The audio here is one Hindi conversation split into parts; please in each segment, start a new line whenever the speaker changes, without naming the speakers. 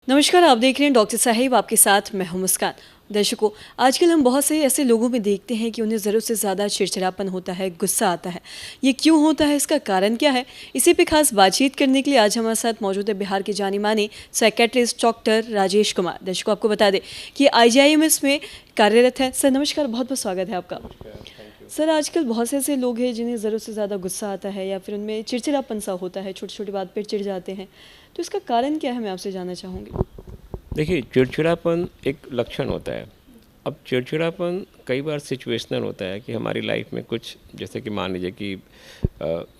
नमस्कार, आप देख रहे हैं डॉक्टर साहिब, आपके साथ मैं हूं मुस्कान। दर्शकों, आजकल हम बहुत से ऐसे लोगों में देखते हैं कि उन्हें ज़रूरत से ज़्यादा चिड़चिड़ापन होता है, गुस्सा आता है। ये क्यों होता है, इसका कारण क्या है? इसी पे खास बातचीत करने के लिए आज हमारे साथ मौजूद है बिहार के जाने माने साइकेट्रिस्ट डॉक्टर राजेश कुमार। दर्शकों, आपको बता दें कि IGIMS में कार्यरत हैं। सर नमस्कार, बहुत बहुत स्वागत है आपका। सर, आजकल बहुत से ऐसे लोग हैं जिन्हें ज़रूरत से ज़्यादा गुस्सा आता है या फिर उनमें चिड़चिड़ापन सा होता है, छोटी छोटी बात पर चिढ़ जाते हैं। तो इसका कारण क्या है, मैं आपसे जानना चाहूँगी।
देखिए, चिड़चिड़ापन एक लक्षण होता है। अब चिड़चिड़ापन कई बार सिचुएशनल होता है कि हमारी लाइफ में कुछ, जैसे कि मान लीजिए कि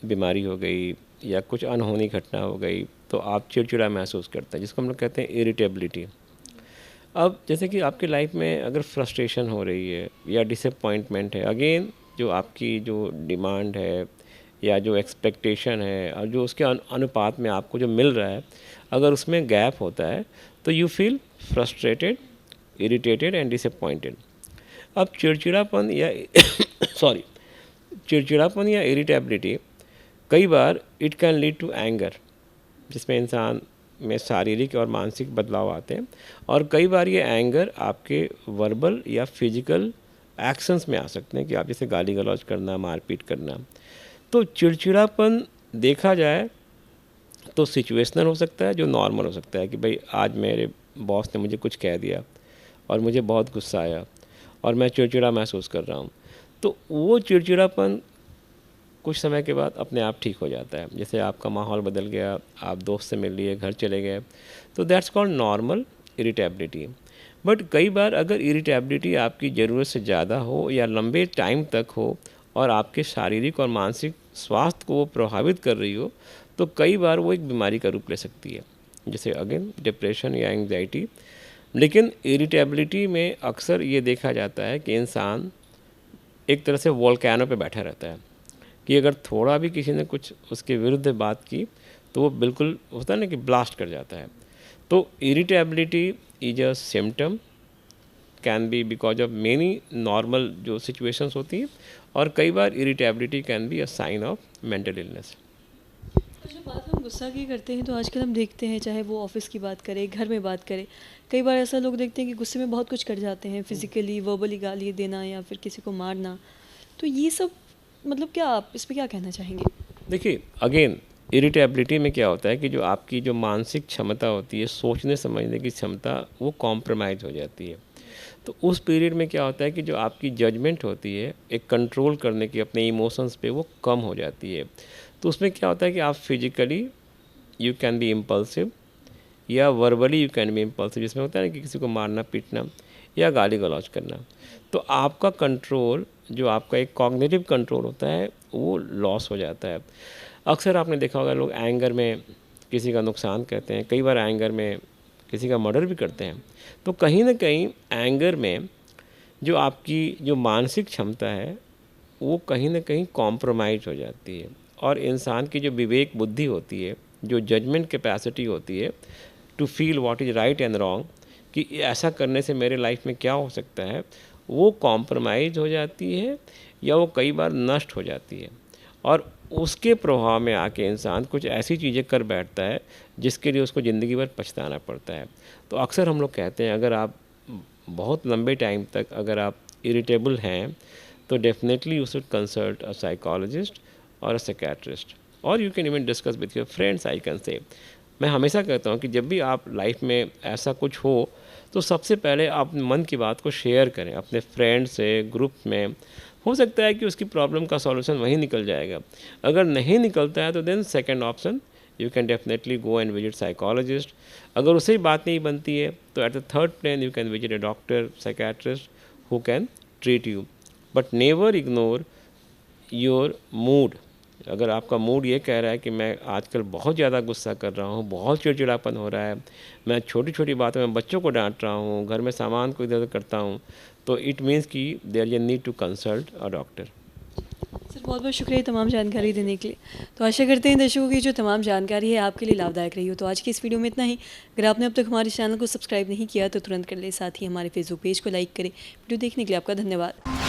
बीमारी हो गई या कुछ अनहोनी घटना हो गई, तो आप चिड़चिड़ा महसूस करते हैं, जिसको हम लोग कहते हैं इरिटेबिलिटी। अब जैसे कि आपकी लाइफ में अगर फ्रस्ट्रेशन हो रही है या डिसअपॉइंटमेंट है, अगेन जो आपकी जो डिमांड है या जो एक्सपेक्टेशन है और जो उसके अनुपात में आपको जो मिल रहा है, अगर उसमें गैप होता है तो you feel frustrated, irritated and disappointed. अब चिड़चिड़ापन या सॉरी चिड़चिड़ापन या इरिटेबिलिटी कई बार it can lead to anger, जिसमें इंसान में शारीरिक और मानसिक बदलाव आते हैं, और कई बार ये एंगर आपके वर्बल या फिजिकल एक्शंस में आ सकते हैं कि आप जैसे गाली गलौज करना, मारपीट करना। तो चिड़चिड़ापन देखा जाए तो सिचुएशनल हो सकता है, जो नॉर्मल हो सकता है कि भाई आज मेरे बॉस ने मुझे कुछ कह दिया और मुझे बहुत गुस्सा आया और मैं चिड़चिड़ा महसूस कर रहा हूँ। तो वो चिड़चिड़ापन कुछ समय के बाद अपने आप ठीक हो जाता है। जैसे आपका माहौल बदल गया, आप दोस्त से मिल लिए, घर चले गए, तो that's called normal irritability. But कई बार अगर इरिटेबिलिटी आपकी ज़रूरत से ज़्यादा हो या लंबे टाइम तक हो और आपके शारीरिक और मानसिक स्वास्थ्य को वो प्रभावित कर रही हो, तो कई बार वो एक बीमारी का रूप ले सकती है, जैसे अगेन डिप्रेशन या एंग्जाइटी। लेकिन इरिटेबिलिटी में अक्सर ये देखा जाता है कि इंसान एक तरह से वोल्केनो पे बैठा रहता है कि अगर थोड़ा भी किसी ने कुछ उसके विरुद्ध बात की तो वो बिल्कुल होता है ना कि ब्लास्ट कर जाता है। तो irritability is a symptom, can be because of many normal जो सिचुएशंस होती हैं, और कई बार irritability can be a sign of mental illness.
जब बात हम गुस्सा की करते हैं तो आजकल हम देखते हैं, चाहे वो ऑफिस की बात करें, घर में बात करें, कई बार ऐसा लोग देखते हैं कि गुस्से में बहुत कुछ कर जाते हैं, फिजिकली वर्बली गाली देना या फिर किसी को मारना। तो ये सब मतलब क्या, आप इस पे क्या कहना चाहेंगे?
देखिए, अगेन इरिटेबिलिटी में क्या होता है कि जो आपकी जो मानसिक क्षमता होती है, सोचने समझने की क्षमता, वो कॉम्प्रोमाइज़ हो जाती है। तो उस पीरियड में क्या होता है कि जो आपकी जजमेंट होती है एक कंट्रोल करने की अपने इमोशंस पे, वो कम हो जाती है। तो उसमें क्या होता है कि आप physically you can be impulsive या verbally you can be impulsive, जिसमें होता है ना कि किसी को मारना, पीटना या गाली गलौज करना। तो आपका कंट्रोल, जो आपका एक कॉग्निटिव कंट्रोल होता है, वो लॉस हो जाता है। अक्सर आपने देखा होगा लोग एंगर में किसी का नुकसान करते हैं, कई बार एंगर में किसी का मर्डर भी करते हैं। तो कहीं ना कहीं एंगर में जो आपकी जो मानसिक क्षमता है वो कहीं ना कहीं कॉम्प्रोमाइज़ हो जाती है, और इंसान की जो विवेक बुद्धि होती है, जो जजमेंट कैपेसिटी होती है to feel what is right and wrong, कि ऐसा करने से मेरे लाइफ में क्या हो सकता है, वो कॉम्प्रोमाइज़ हो जाती है या वो कई बार नष्ट हो जाती है। और उसके प्रभाव में आके इंसान कुछ ऐसी चीज़ें कर बैठता है जिसके लिए उसको ज़िंदगी भर पछताना पड़ता है। तो अक्सर हम लोग कहते हैं, अगर आप बहुत लंबे टाइम तक अगर आप इरिटेबल हैं तो definitely you should consult a psychologist और अ साइकियाट्रिस्ट, और you can even discuss with your friends, I can say. मैं हमेशा कहता हूँ कि जब भी आप लाइफ में ऐसा कुछ हो तो सबसे पहले आप मन की बात को शेयर करें अपने फ्रेंड से, ग्रुप में। हो सकता है कि उसकी प्रॉब्लम का सॉल्यूशन वहीं निकल जाएगा। अगर नहीं निकलता है तो then second option, you can definitely go and visit psychologist. अगर उससे बात नहीं बनती है तो at the third plane you can visit a doctor, psychiatrist who can treat you. But never ignore your mood. अगर आपका मूड ये कह रहा है कि मैं आजकल बहुत ज़्यादा गुस्सा कर रहा हूँ, बहुत चिड़चिड़ापन हो रहा है, मैं छोटी छोटी बातों में बच्चों को डांट रहा हूँ, घर में सामान को इधर उधर करता हूँ, तो इट मीन्स कि there is need to consult a doctor.
Sir, बहुत बहुत शुक्रिया तमाम जानकारी देने के लिए। तो आशा करते हैं दर्शकों की जो तमाम जानकारी है आपके लिए लाभदायक रही हो। तो आज की इस वीडियो में इतना ही। अगर आपने अब तक हमारे चैनल को सब्सक्राइब नहीं किया तो तुरंत कर ले, साथ ही हमारे फेसबुक पेज को लाइक करें। वीडियो देखने के लिए आपका धन्यवाद।